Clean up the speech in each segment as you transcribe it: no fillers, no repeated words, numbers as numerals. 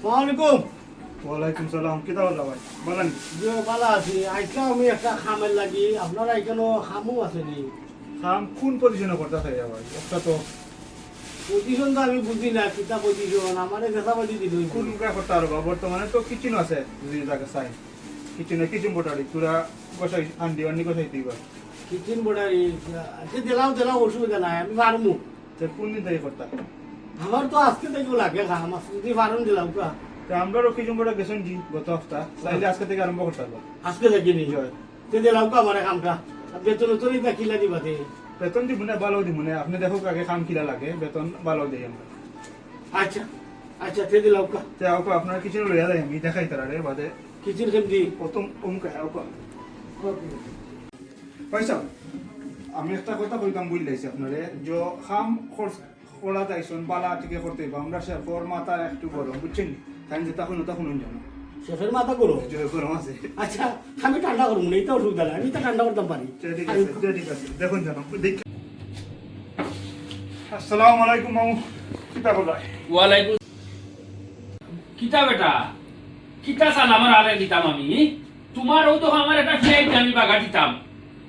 ওয়ালাইকুম। ওয়ালাইকুম সালাম। কিতা হল ভাই বলেন। যে ভালো আছি, আজকে আমি একটা খামের লাগি, আপনারা এখানে খামও আছে নি? কাম কোন পজিশনে করতে চাই ভাই? একটা তো পজিশন তো আমি বুঝি না, কিতা পজিশন আমার দেখাবাদি দিল। কোন কাজ করতে পারবা? বর্তমানে তো কিচেন আছে, যদি তাকে চাই কিচেনে কিচেন বোটারি তোরা গোসাই আন্ডি আন্ডি গোসাই দিবা। কিচেন বোর্ডারি দিলাও অসুবিধা নাই, আমি পারমু। তো কোন দিন থেকে করতে? আমার তো আজকে থেকে লাগে খাম, আজকে যদি পারুন দিলাম কা। তো আমরাও কিচেন বোটা গেছেন জি গত সপ্তাহ, চাইলে আজকে থেকে আরম্ভ করতে পারবো। আজকে থেকে নি হয় দিলাম কা আমার কামটা। বেতন তোরই তা কিলা দিবা দে। বেতন দিব না, ভালো দিব না। আপনি দেখো আগে কাম কিলা লাগে, বেতন ভালো দিই আমরা। আচ্ছা আচ্ছা দিলাম কা। তো আপা আপনার কিচেন লইয়া যাই, আমি দেখাই তারা রে বাদে কিচেন কেমদি? প্রথম অমুক আপা পয়সা। আমি একটা কথা কইতাম বুঝলাইছি আপনারে, যে খাম খোলা যাইছন বালা থেকে করতে হইব। আমরা সে পর মাথা একটু গরম বুঝছেন, তাই যে তখন তখন জানো শেফের মাথা করো। গরম আছে। আচ্ছা আমি ঠান্ডা করবো না, এটা অসুবিধা নাই, আমি তো ঠান্ডা করতাম পারি। ঠিক আছে ঠিক আছে, দেখুন জানো দেখ। আসসালামু আলাইকুম মামু। কিতা বলাই? ওয়ালাইকুম। কিতা বেটা কিতা সালামার আরে দিতাম আমি তোমার ও তো আমার একটা ফ্লাইট আমি বাগা দিতাম।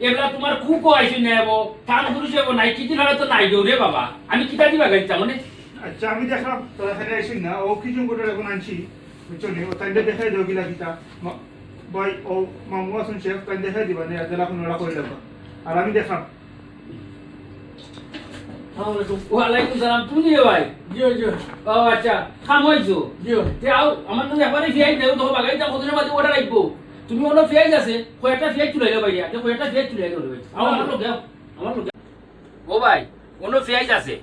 এবার তোমার কুকো আইসি নেব কান পুরুষ হবো নাই কিছু না তো নাই রে বাবা, আমি কিতা দি বাগা দিতাম মানে। আচ্ছা আমি দেখলাম তোরা এখানে আসিস না, ও কিছু করে এখন আনছি বুঝলি, ও তাই দেখাই দেবো গিলা কিতা ভাই। ও মামু আসুন শেফ, তাই দেখাই দিবা না জেলা কোনো ওরা করে দেবো। আর আমি দেখলাম। ওয়ালাইকুম সালাম। তুমি ভাই? জিও জিও ও আচ্ছা খাম হইছো জিও। তে আও আমার তুমি একবারে ফিয়াই দেও তো বাগাই তা কতদিনের বাদে অর্ডার রাখবো। তুমি ওনো ফিয়াই আছে কয়টা ফিয়াই চুলাই দাও ভাইয়া, যে কয়টা ফিয়াই চুলাই দাও ভাই আমার লোক দাও আমার লোক। ও ভাই ওনো ফিয়াই আছে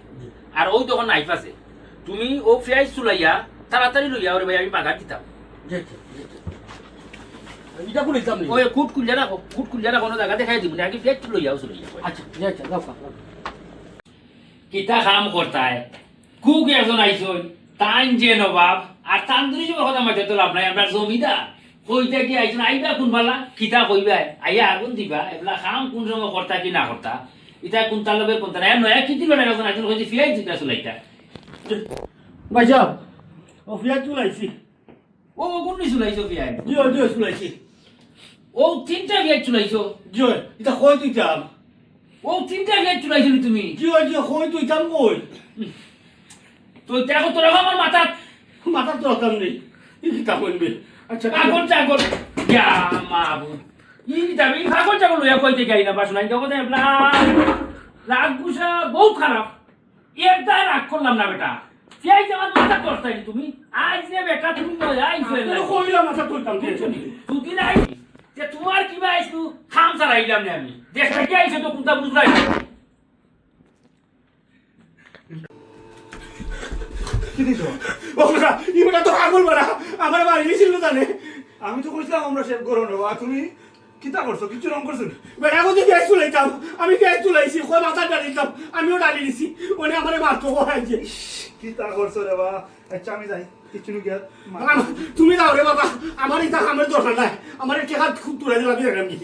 আর ওই তখন নাইফ আছে, তুমি ও ফিয়াই চুলাইয়া তাড়াতাড়ি লইয়া ওরে ভাই আমি বাগার দিতাম। এটা করে দিতাম নি। ওই কুট কুলিয়া না কোনো জায়গা দেখাই দিব না, আগে ফিয়াই লইয়াও চুলাইয়া। আচ্ছা আচ্ছা দাও কা। কিতা কাম করতায় কুক একজন আইসন তান যে নবাব আর তান্দুরি যে কথা মাঝে তো লাভ নাই। আমরা জমিদার কইতা কি আইসন আইবা কোন বালা কিতা কইবা আইয়া আগুন দিবা এবলা কাম কোন সময় করতা কি না করতা ইটা কোন তালবে কোন তা নয়া কিতি লড়াই একজন আইসন কইছে ফিয়াই দিতা চলাইতা। ভাই সাহেব ও ফিয়া চুলাইছি। ও কোন নি চলাইছো ফিয়াই? জিও জিও চুলাইছি। ও তিনটা ফিয়াই চলাইছো? জিও এটা কই তুইতাম? ও তিনটা ফিয়াই চলাইছো তুমি? জিও জিও কই তুইতাম কই? তো দেখো তোরা আমার মাথা মাথা তো হতাম নেই, ই কিতা কইবে। আচ্ছা পাগল চাগল ইয়া মাবু ই যাবি পাগল চাগল লইয়া কইতে গাই না বাসনা দেখো দে রাগ গুসা বহুত খারাপ। একটা রাগ করলাম না বেটা, সেই আমার মাথা করতাই তুমি আজ যে বেটা তুমি লইয়া আইছো কইলা মাথা তুইতাম তুই নাই যে তোমার কিবা আইছু খাম ছাড়াইলাম না আমি দেখা কি আইছো তো কোনটা বুঝলাই। কি দিছো? ও বেটা ইটা তো পাগল বড়া, আমার বাড়ি গেছিল জানে। আমি তো কইছিলাম আমরা শেফ গরম নেবো, আর তুমি কিতা করছো? কিছু রং করছো? বেটা কই গ্যাস চুলাইতাম, আমি গ্যাস চুলাইছি, কই মাথা ডালিতাম, আমিও ডালি দিছি, ওনে আমারে মারতো কইছে। কিতা করছো রে বা? আচ্ছা আমি যাই কিছু গিয়া। তুমি যাও রে বাবা, আমার এটা আমার দরকার নাই, আমার টেকা খুব তুলে দিলাম আমি।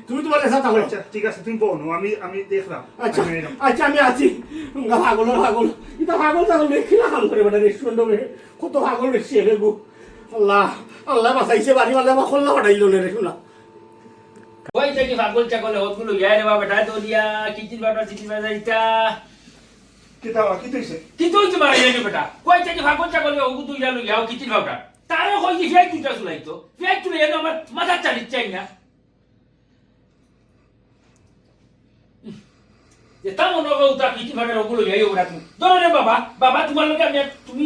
তুমি তোমার লেসা তাহলে। আচ্ছা ঠিক আছে তুমি বলো, আমি দেখলাম। আচ্ছা আচ্ছা আমি আছি। পাগল পাগল এটা পাগল তাগল কিনা কাম করে বেটা রেস্টুরেন্টে কত পাগল রেসি রে গো। আল্লাহ আল্লাহ বাঁচাইছে, বাড়ি মালে আমার খোল্লা হটাইল রে শোনা। কই থেকে পাগল চাগল ওগুলো ইয়া রে বাবা বেটা তো দিয়া কিচিন বাটার চিচিন বাজার ইটা কিতা কি তুইছে? কি তুই তোমার ইয়া বেটা কই থেকে পাগল চাগল ওগু তুই জানো ইয়াও কিচিন বাটার তারে কই কি ফেক তুইটা চলাইতো ফেক তুই এনো আমার মাথা চালিয়ে চাই না যে তা মনে হয় উতা কিচিন বাটার ওগুলো ইয়াই ওরা তুমি ধরো রে বাবা বাবা তোমার লগে আমি তুমি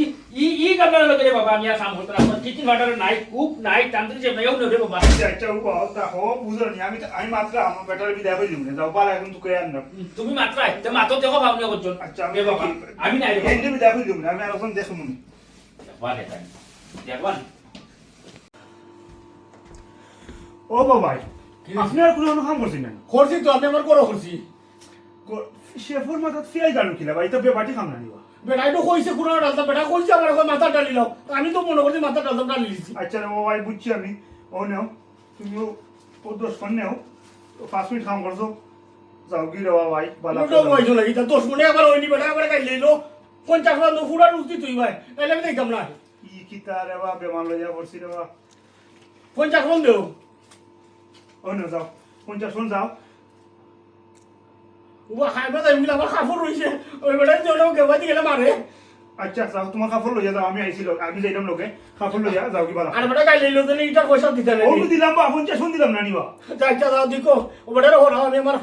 ই গাবলার লগে রে বাবা আমি আর কাম করতে আমার কিচিন বাটার নাই কুক নাই তান্ত্রিক যে নাই রে বাবা। আচ্ছা ও তা হো বুঝনি, আমি মাত্র আমার ব্যাটারি বিদায় করে দিব না, যাও পালা এখন তুই আন না। তুমি মাত্র আইতে মাত্র দেখো ভাবনি করছো। আচ্ছা আমি বাবা আমি নাই রে এন্ড বিদায় করে দিব না, আমি আর এখন দেখো মনে। বাবা দেখবা ও বাবাই আপনি আর কোনো কাম করছেন না? করছি তো, আমি আমার করো করছি। শেফর মাথা ফিয়াই জানো কিলা ভাই, তো বেবাটি কাম না নিবা। বেটাই তো কইছে কোনো ডালতাম, বেটা কইছে আমার এখন মাথা ডালিল, আমি তো মনে করছি মাথা ডালতাম, ডালি দিছি। আচ্ছা রে বাবাই বুঝছি আমি। ও নেও তুমিও ও 10 ফোন নেও, 5 মিনিট কাম করছো, যাও কি রে বাবাই বালা। তো কইছো লাগি তা 10 মিনিট আবার হইনি, বেটা আবার খাই লইলো 50 টাকা ফুড়া রুটি তুই ভাই, তাইলে আমি দেখতাম না। কি কিতা রে বা বেমার লইয়া পড়ছি রে বা 50 ফোন দেও ও না যাও 50 ফোন যাও ও খাইবা যাই মিলা আমার কাপড় রইছে ওই বেটার জন্য গেবাদি গেলে মারে আচ্ছা যাও তোমার কাপড় লইয়া যাও আমি আইছিল আমি যাইতাম লোকে কাপড় লইয়া যাও কি বালা আর বেটা গাই লইলো তো ইটার পয়সা দিতে ও নাই তো দিলাম বা 50 ফোন দিলাম না নিবা যা যা দাও দিকো ও বেটার ওরা আমি আমার